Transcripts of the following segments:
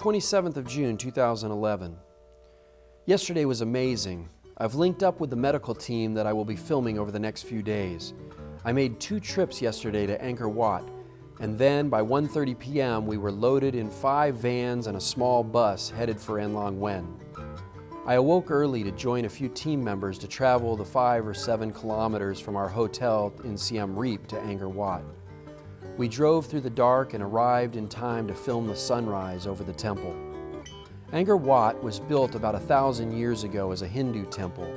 27th of June, 2011. Yesterday was amazing. I've linked up with the medical team that I will be filming over the next few days. I made 2 trips yesterday to Angkor Wat, and then by 1:30 p.m. we were loaded in 5 vans and a small bus headed for An Wen. I awoke early to join a few team members to travel the 5 or 7 kilometers from our hotel in Siem Reap to Angkor Wat. We drove through the dark and arrived in time to film the sunrise over the temple. Angkor Wat was built about 1,000 years ago as a Hindu temple.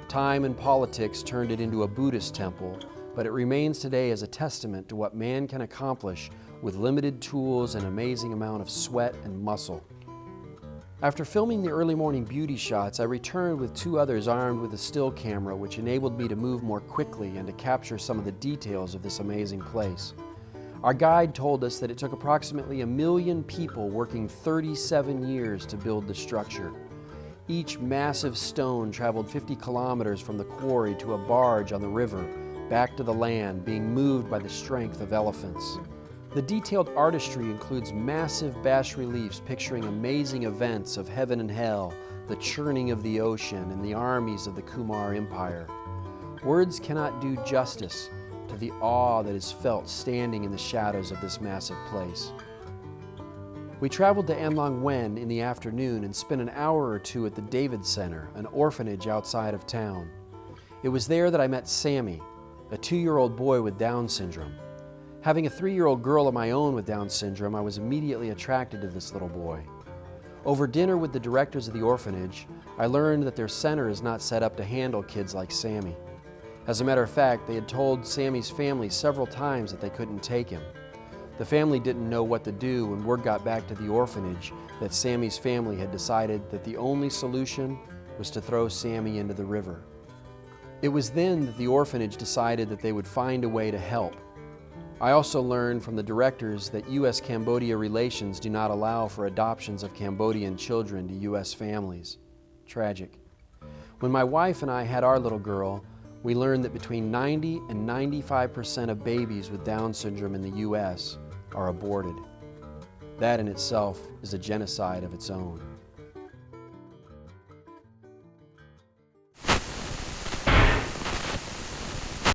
Time and politics turned it into a Buddhist temple, but it remains today as a testament to what man can accomplish with limited tools and amazing amount of sweat and muscle. After filming the early morning beauty shots, I returned with 2 others armed with a still camera, which enabled me to move more quickly and to capture some of the details of this amazing place. Our guide told us that it took approximately 1 million people working 37 years to build the structure. Each massive stone traveled 50 kilometers from the quarry to a barge on the river, back to the land, being moved by the strength of elephants. The detailed artistry includes massive bas-reliefs picturing amazing events of heaven and hell, the churning of the ocean, and the armies of the Kumar Empire. Words cannot do justice to the awe that is felt standing in the shadows of this massive place. We traveled to An Wen in the afternoon and spent an hour or 2 at the David Center, an orphanage outside of town. It was there that I met Sammy, a 2-year-old boy with Down syndrome. Having a 3-year-old girl of my own with Down syndrome, I was immediately attracted to this little boy. Over dinner with the directors of the orphanage, I learned that their center is not set up to handle kids like Sammy. As a matter of fact, they had told Sammy's family several times that they couldn't take him. The family didn't know what to do when word got back to the orphanage that Sammy's family had decided that the only solution was to throw Sammy into the river. It was then that the orphanage decided that they would find a way to help. I also learned from the directors that U.S.-Cambodia relations do not allow for adoptions of Cambodian children to U.S. families. Tragic. When my wife and I had our little girl, we learned that between 90 and 95% of babies with Down syndrome in the U.S. are aborted. That in itself is a genocide of its own.